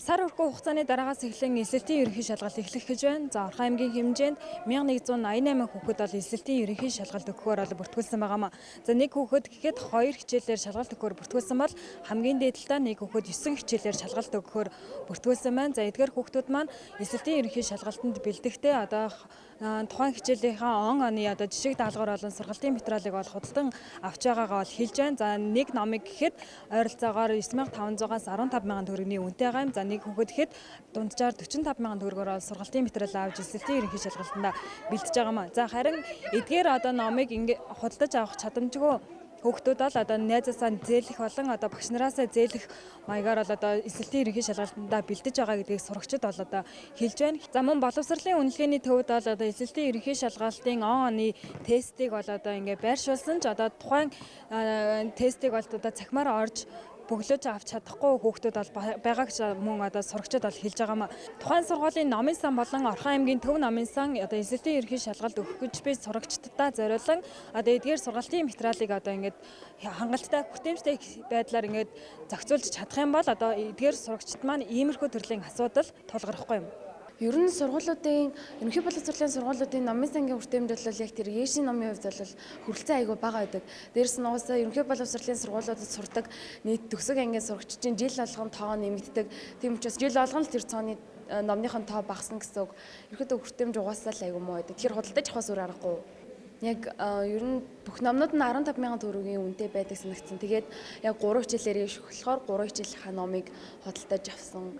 Сар өрхөө хугацааны дараагаас эхлэн эсэлтийн ерөнхий шалгалт эхлэх гэж байна. За Орхон аймгийн хэмжээнд 1188 хүүхэд бол эсэлтийн ерөнхий шалгалт өгөхөөр бол бүртгүүлсэн байгаамаа. За нэг хүүхэд гэхэд 2 хичээлээр шалгалт өгөхөөр бүртгүүлсэн бол хамгийн дээдлээ нэг хүүхэд 9 хичээлээр шалгалт өгөхөөр бүртгүүлсэн байна. За эдгээр хүүхдүүд маань эсэлтийн ерөнхий шалгалтанд бэлдэхдээ одоо тухайн хичээлийнхаа он оны одоо жишг даалгавар болон сургалтын материалыг бол худалдан авч байгаагаа бол хэлж байна. За нэг номыг гэхэд ойролцоогоор 9500-аас 15000 төгрөгийн үнэтэйгаа юм. За нэг хүүхэд гэхэд дунджаар 45000 төгрөгөөр сургалтын материал авч эсэлтийн ерөнхий шалгалтанд бэлдэж байгаамаа. За харин эдгээр одоо номыг ингээ худалдаж авах чадамжгүй хүүхдүүд бол одоо найзаасаа зээлэх болон одоо багш нараасаа зээлэх маягаар бол одоо эсэлтийн ерөнхий шалгалтанд бэлдэж байгаа гэдгийг сурагчид бол одоо хэлж байна. За мөн боловсролын үнэлгээний төвд бол одоо эсэлтийн ерөнхий шалгалтын он оны тестийг бол одоо ингээ байршуулсан ч одоо тухайн тестийг бол одоо цахимаар орж бөглөөж авч чадахгүй хүүхдүүд бол байгаа гэж мөн одоо сурагчид бол хэлж байгаамаа. Тухайн сургуулийн номын сан болон Орхон аймгийн төв номын сан одоо эсэлтийн ерөнхий шалгалт өгөх гэж би сурагчдаа зориулан одоо эдгээр сургалтын материалыг одоо ингээд хангалттай хүртээмжтэй байдлаар ингээд зохицуулж чадах юм бол одоо эдгээр сурагчид маань иймэрхүү төрлийн асуудал тулгарахгүй юм. Ер нь сургуулиудын ерөнхий боловсролын сургуулиудын номын сангийн хүртээмж бол яг тэр ЕШ-ийн номын хувьд бол хүрэлцэн айгүй бага байдаг. Дээрс нь угаасаа ерөнхий боловсролын сургуулиудад сурдаг нийт төгсөг ангийн сурагчдын жил болгон тоо нэмэгддэг. Тийм учраас жил болгон л тэр цооны номныхон тоо багасна гэсэн үг. Ерөнхийдөө хүртээмж угаасаа л айгүй муу байдаг. Тэр худалдаж авахаас өөр аргагүй. Яг ер нь бүх номнууд нь 15000 төгрөгийн үнэтэй байдаг санагдсан. Тэгээд яг 3 хичээлээр иш болохоор 3 хичээлийнхаа номыг худалдаж авсан.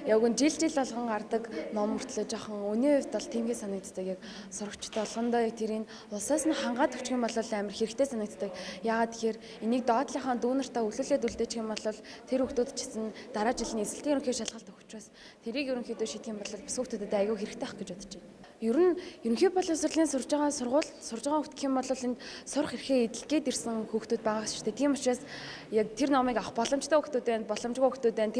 Яг нь жил болгон гардаг ном мөртлөө жоохон үнийн хувьд бол тиймээ санагддаг. Яг сурагчтай болгондоо тэрийг улсаас нь хангаад өгчих юм бол амар хэрэгтэй санагддаг. Яагаад тэгэхээр энийг доотлийнхаа дүүнартаа өвлүүлээд үлдээчих юм бол тэр хүүхдүүд ч гэсэн дараа жилийн эсэлтийн ерөнхий шалгалт өгчөөс тэрийг ерөнхийдөө шийдэх юм бол бас хүүхдүүдэд аягүй хэрэгтэй ах гэж бодож байна. Ер нь ерөнхий боловсролын сурж байгаа хүүхд гэх юм бол энд сурах эрхээ эдэлэх гээд ирсэн хүүхдүүд байгаа шүү дээ. Тийм учраас яг тэр номыг авах боломжтой хүүхдүүд байна, боломжгүй хүүхдүүд байна.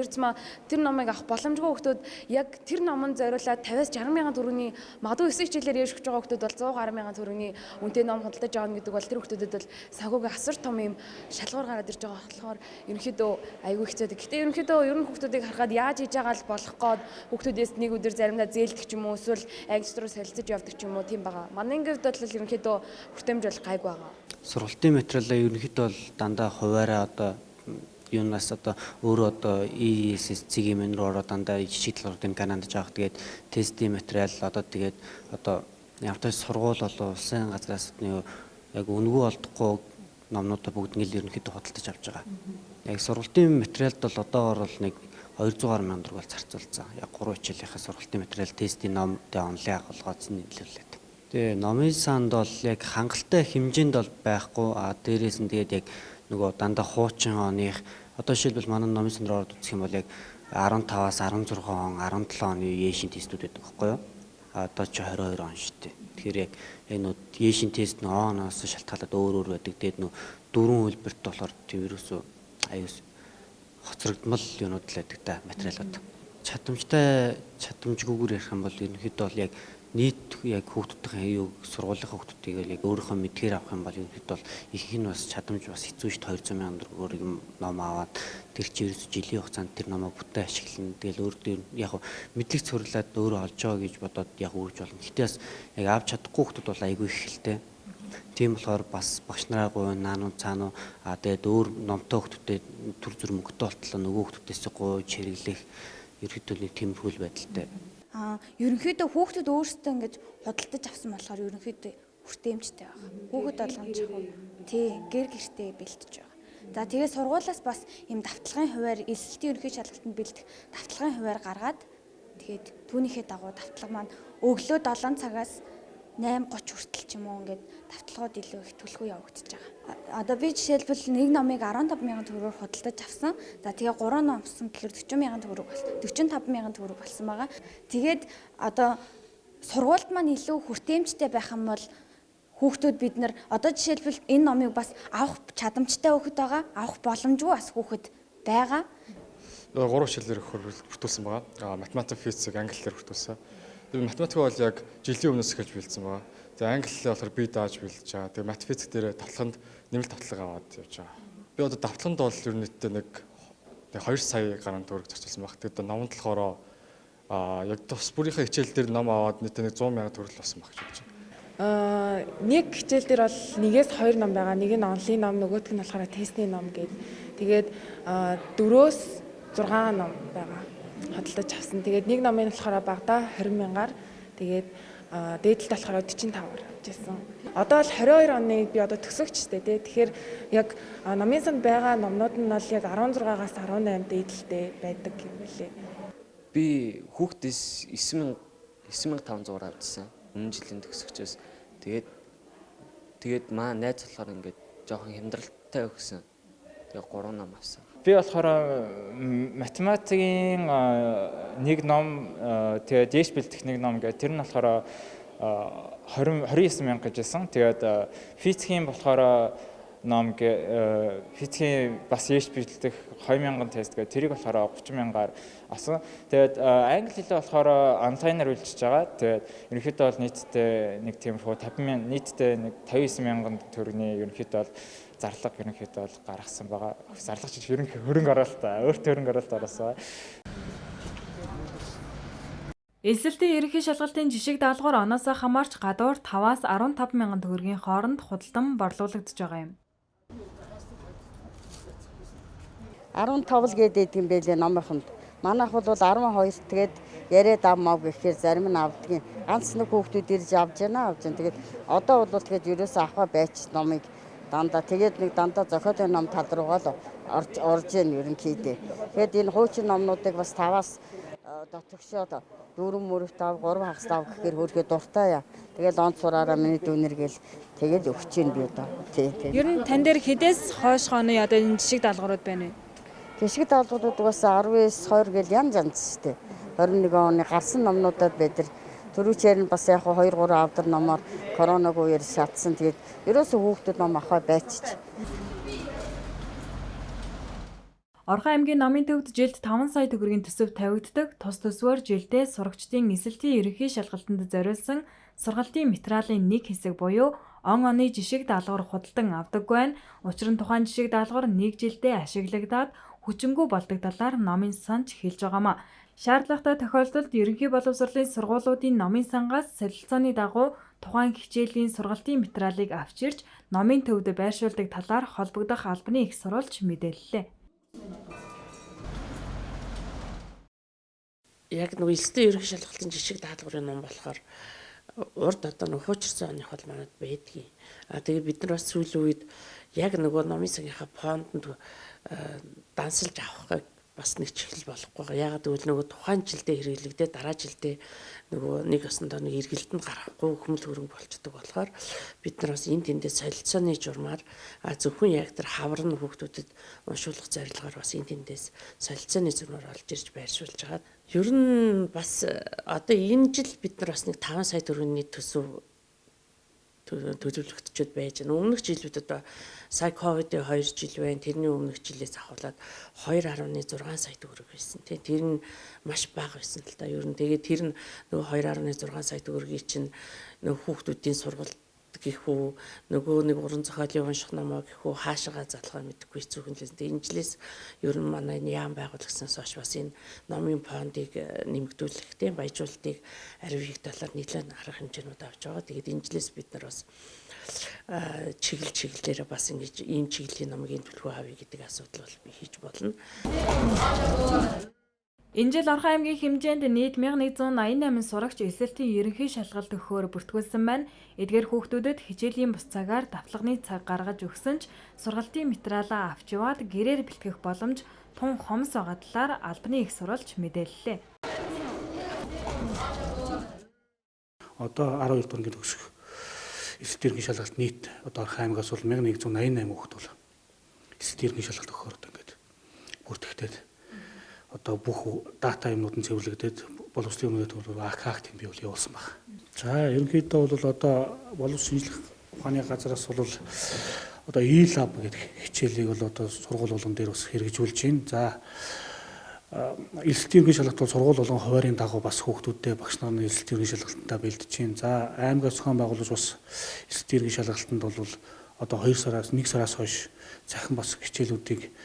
Тэр номыг авах боломжгүй хүүхдүүд яг тэр номонд зориулаад 50-аас 60,000 төгрөгийн магадгүй 9 хичээлээр явж байгаа хүүхдүүд бол 160,000 төгрөгийн үнэтэй ном худалдаж авах гэдэг бол тэр хүүхдүүдэд бол санхүүгийн асар том юм шалгуур гараад ирж байгаа болохоор ерөнхийдөө айгүй хэцүү. Гэхдээ ерөнхийдөө ер нь хүүхдүүдийг харахад яаж хийж байгаа л болох гээд хүүхдүүдээс нэг өдөр заримдаа зээлдэг ч юм уу эсвэл англи руу солилцож явдаг ч юм уу тийм байгаа. Манай ангид бол ерөнхийдөө хүртээмж бол гайгүй байгаа. Сургалтын материалаа ерөнхийдөө бол дандаа хуваараа одоо юунаас одоо өөрөө одоо ESS-ийн мэн руу ороод дандаа жижиг талбарын Канадад жаах тэгээд тестийн материал одоо тэгээд одоо явтай сургууль болоо улсын газраас яг үнэгүй олдохгүй номнуудаа бүгд ингээл ерөнхийдөө худалдаж авч байгаа. Яг сургалтын материалд бол одоогоор бол нэг 200,000 төгрөг зарцуулсан. Яг 3 хичээлийнхаа сургалтын материал тестийн номтой онлайн агуулгаас нь нийлүүлээд. Тэгээ номын санд бол яг хангалттай хэмжээнд бол байхгүй. Дээрээс нь тэгээд яг нөгөө дандаа хуучин оных одоо жишээлбэл манай номын санд руу ороод үзэх юм бол яг 15-аас 16 он, 17 оны ЕШ-ийн тестүүд байдаг байхгүй юу? Одоо ч 22 он шүү дээ. Тэгэхээр яг энэ ЕШ-ийн тест нь оноос шалтгаалаад өөр байдаг. Тэгээд нөө дөрвөн хөлбөрт болохоор тийм ерөөсөө аюус хоцрогдмол юмуд л байдаг та материалууд. Чадамжгүйгээр ярих юм бол ерөнхийдөө бол яг нийт яг хүүхдүүдийн сургуулийнхаа хүүхдүүдийг яг өөрийнхөө мэдгээр авах юм бол ерөнхийдөө бол ихэнх нь бас чадамж бас хэцүү шүү дээ. 200,000 төгрөгөөр ном аваад тэр чи ерөөсөө жилийн хугацаанд тэр номоо бүтэн ашиглана. Тэгэл өөртөө яг мэдлэг цуглаад өөрөө олж байгаа гэж бодоод яг үрж болно. Гэхдээ бас яг авч чадахгүй хүүхдүүд бол айгүй их хэлтэй. Тийм болохоор бас багш нараа гуйн наануу цаануу тэгээд өөр номтой хүүхдүүдэд төр зүр мөнгөтэй болтлоо нөгөө хүүхдүүдээс гуйж хэрэглэх ерөөдөө нэг тиймэрхүү байдалтай. Ерөнхийдөө хүүхдүүд өөрсдөө ингэж худалдаж авсан болохоор ерөнхийдөө хүртээмжтэй байгаа. Хүүхэд болгоомжгүй гэр гэртээ бэлтэж байгаа. За тэгээ сургуулиас бас юм давталгын хуваар эсэлтийн ерөнхий шалгалтанд бэлдэх давталгын хуваар гаргаад тэгээд түүнийхээ дагуу давтлага маань өглөө 7 цагаас 8:30 хүртэл ч юм уу ингээд давталгууд илүү их төлхөө явагдаж байгаа. Одоо би жишээлбэл нэг номыг 15,000 төгрөгөөр худалдаж авсан. За тэгээ 3 номсон гэхээр 40,000 төгрөг болсон. 45,000 төгрөг болсон байгаа. Тэгээд одоо сургуульд маань илүү хүртээмжтэй байх юм бол хүүхдүүд бид нар одоо жишээлбэл энэ номыг бас авах чадамжтай хүүхэд байгаа, авах боломжгүй бас хүүхэд байгаа. 3 хичээлээр бүртгүүлсэн байгаа. Математик, физик, англи хэлээр бүртгүүлсэн. Математик бол яг жилийн өмнөөс эхэлж бэлдсэн байгаа. За англи хэлээр болохоор би дааж бэлдэж байгаа. Тэгээ мат физик дээр давтлаганд нэмэлт давтлага аваад явж байгаа. Би одоо давтлаганд бол ер нь нэг тэг 2 сая гаруй төгрөг зарчилсан баг. Тэгээд номонд болохоор яг тус бүрийнхээ хичээл дээр ном аваад нийтээ 100,000 төгрөг болсон баг гэж бодож байна. Нэг хичээл дээр бол 1-2 ном байгаа. Нэг нь онлайн ном, нөгөөх нь болохоор тестний ном гээд. Тэгээд 4-6 ном байгаа. Хөдөлж авсан. Тэгээд нэг номын болохоор багада 20,000-аар. Тэгээд дээдлэлт болохоор 45-аар авчихсан. Одоо л 22 оны би одоо төгсөгчтэй тий. Тэгэхээр яг номын санд байгаа номнууд нь бол яг 16-аас 18 дээдлэлтэй байдаг юм билээ. Би хүүхдээс 9,500 авчихсан. Өмнө жилийн төгсөгчөөс. Тэгээд маа найз болохоор ингээд жоохон хямдралтай өгсөн. Тэгээд 3 ном авсан. Би болохоор математикийн нэг ном тэгээд дээш бэлтгэх нэг ном гэдэг тэр нь болохоор 29,000 гэжсэн. Тэгээд физикийн болохоор ном физикийн бас дээш бэлтгэх 2,000 тест гэдэг тэрийг болохоор 30,000-аар авсан. Тэгээд англи хэлээ болохоор онлайнаар үйлчилж байгаа. Тэгээд ерөнхийдөө бол нийтдээ нэг тиймэрхүү 50,000 нийтдээ нэг 59,000 төгрөгийн ерөнхийдөө бол зарлага ерөнхийдөө бол гаргасан байгаа. Зарлага ч ерөнхий хөрөнгө оруулалт өөртөө хөрөнгө оруулалт оруулсан. Эсэлтийн ерөнхий шалгалтын жишг даалгавар оноосоо хамаарч гадуур 5-аас 15,000 төгрөгийн хооронд худалдан борлуулагдж байгаа юм. 15 л гээд идэг юм байлээ номынхонд. Манайх бол 12 тэгээд яриад авмаа гэхээр зарим нь авдгийн. Ганц нэг хүүхдүүд ирж авж байна. Тэгээд одоо бол тэгээд ерөөсөө авах байж номыг дандаа тэгээд нэг дандаа зохиолын ном тал руугаа л орж ийн ерөнхийдөө. Тэгээд энэ хуучин номнуудыг бас 5-аас дотогшоод 4 мөрөвт ав 3 хагас ав гэхээр хөрхөө дуртай яа. Тэгээд онц сураараа миний дүүнэр гээл тэгээд өгч ийн би одоо. Тий. Ер нь тань дээр хэдээс хойш хооны одоо энэ жишг даалгаврууд байна вэ? Жишг даалгаврууд бас 19 20 гээл янз янз шүү дээ. 21 оны гарсан номнуудад байдаг. Төрүүчээр нь бас яг 2 3 авдар номоор коронавиг үеэр шатсан. Тэгээд ерөөсөө хүүхдүүд ном авах байчиж. Орхон аймгийн номын төвд жилд 5 сая төгрөгийн төсөв тавигддаг. Тус төсвөөр жилдээ сурагчдын эсэлтийн ерөнхий шалгалтанд зориулсан сургалтын материалын нэг хэсэг буюу он оны жишг даалгавар худалдан авдаг байна. Учир нь тухайн жишг даалгавар нэг жилдээ ашиглагдаад хүчингүй болдог талаар номын санч хэлж байгаамаа. Шаардлагатай тохиолдолд ерөнхий боловсролын сургуулиудын номын сангаас солилцооны дагуу тухайн хичээлийн сургалтын материалыг авчирч номын төвд байршуулдаг талаар холбогдох албаны их сурвалж мэдээллээ. Яг нэг эсэлтийн ерөнхий шалгалтын жишг даалгаврын ном болохоор урд одоо нэг хуучирсан оных бол манад байдгийг. Тэгээд бид нар бас сүүлийн үед яг нөгөө номын сангийнхаа фондонд дансалж авах бас нэг чихэл болохгүй байгаа. Ягаад гэвэл нөгөө тухайн жилдээ хэрэглэгдээ дараа жилдээ нөгөө нэг осондоо нэг эргэлтэнд гарахгүй хүмүл хөрөнгө болчдөг болохоор бид нар бас энд тэндээ солилцооны журмаар зөвхөн яг тэр хаврын хүүхдүүдэд уншуулах зорилгоор бас энд тэндээс солилцооны журмаар олж ирж байршуулж байгаа. Ер нь бас одоо энэ жил бид нар бас нэг 5 сая төгрөгийн төсөв төлөвлөгдчихэд байж байна. Өмнөх жилүүдэд сая ковидын 2 жил байна. Тэрний өмнөх жилээс ахуулаад 2.6 сая төгрөг байсан. Тэр нь маш бага байсан л да. Ер нь тэгээд тэр нь нөгөө 2.6 сая төгрөгийг чинь нөгөө хүүхдүүдийн сургалт гэх үү нөгөө нэг уран зохиолын унших номоо гэх үү хаашаага залхаа мэдэхгүй хэцүүхэн л. Тэгээд энэ жилээс ер нь манай яам байгуулагдсанаас хойш бас энэ номын фондыг нэмэгдүүлэх тийм баяжуулалтыг аривыг талаар нэлээд арга хэмжээнүүд авч байгаа. Тэгээд энэ жилээс бид нар бас чиглэлээр бас ингэж ийм чиглэлийн номын төлхөө авъя гэдэг асуудал бол би хийж болно. Энэ жил Орхон аймгийн хэмжээнд нийт 1188 сурагч эсэлтийн ерөнхий шалгалт өгөхөөр бүртгүүлсэн байна. Эдгээр хүүхдүүдэд хичээлийн бус цагаар давтлагын цаг гаргаж өгсөн ч сургалтын материалаа авч яваад гэрээр бэлтгэх боломж тун хомс байгаа талаар албаны их сурвалж мэдээллээ. Одоо 12 дугаар төгсөх эсэлтийн ерөнхий шалгалт нийт одоо Орхон аймгаас бол 1188 хүүхэд бол эсэлтийн ерөнхий шалгалт өгөхөөр ингээд бүртгэгдээд одоо бүх дата юмнууд нь цэвэрлэгдээд боловсролын үнэт акт юм бий бол явуулсан байна. За ерөнхийдөө бол одоо боловсрол шинжилх ухааны газраас бол одоо e-lab гэдэг хичээлийг бол одоо сургууль болгон дээр бас хэрэгжүүлж байна. За эсэлтийн ерөнхий шалгалт бол сургууль болгон хуваарийн дагуу бас хүүхдүүдтэй багш нарын эсэлтийн ерөнхий шалгалтанд бэлдэж байна. За аймаг зохион байгуулалт бас эсэлтийн ерөнхий шалгалтанд бол одоо 2 сараас 1 сараас хойш захин бас хичээлүүдийг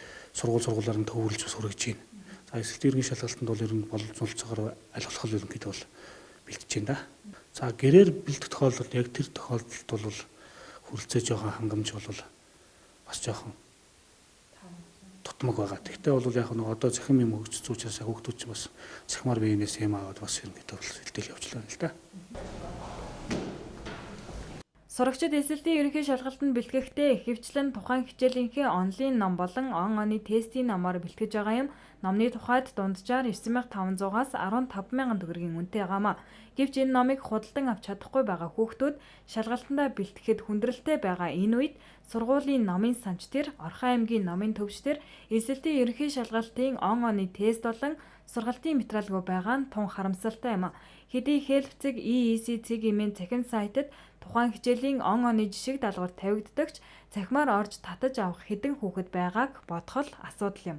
сургуулиар нь төвөрлж бас хүргэж байна. За эсэлтийн ерөнхий шалгалтанд бол ер нь боловсруулцаагаар аль болох ерөнхийдөө бол бэлтэж байна да. За гэрээр бэлдэх тохиолдолд яг тэр тохиолдолд бол хүрэлцээ жоохон хангамж бол бас жоохон тутмаг байгаа. Тэгтээ бол яг нэг одоо захим юм хөгжиж учраас хүүхдүүд ч бас захимаар биенээс юм аваад бас ерөнхийдөө бол хилтэл явж байна л да. Сурагчид эсэлтийн ерөнхий шалгалтанд бэлтгэхдээ ихэвчлэн тухайн хичээлийнхээ онлайн ном болон он оны тестийн номоор бэлтгэж байгаа юм. Номны тухайд дунджаар 9500-аас 15000 төгрөгийн үнэтэй байгаамаа. Гэвч энэ номыг худалдан авч чадахгүй байгаа хүүхдүүд шалгалтандаа бэлтгэхэд хүндрэлтэй байгаа энэ үед сургуулийн номын санч дээр Орхон аймгийн номын төвч дээр эсэлтийн ерөнхий шалгалтын он оны тест болон сургалтын материалгүй байгаа нь тун харамсалтай юм. Хэдий хэлбцэг EEC цэгийн цахим сайтад тухайн хичээлийн он оны жишиг даалгавар тавигддагч цахимаар орж татаж авах хэдэн хүүхэд байгааг бодох л асуудал юм.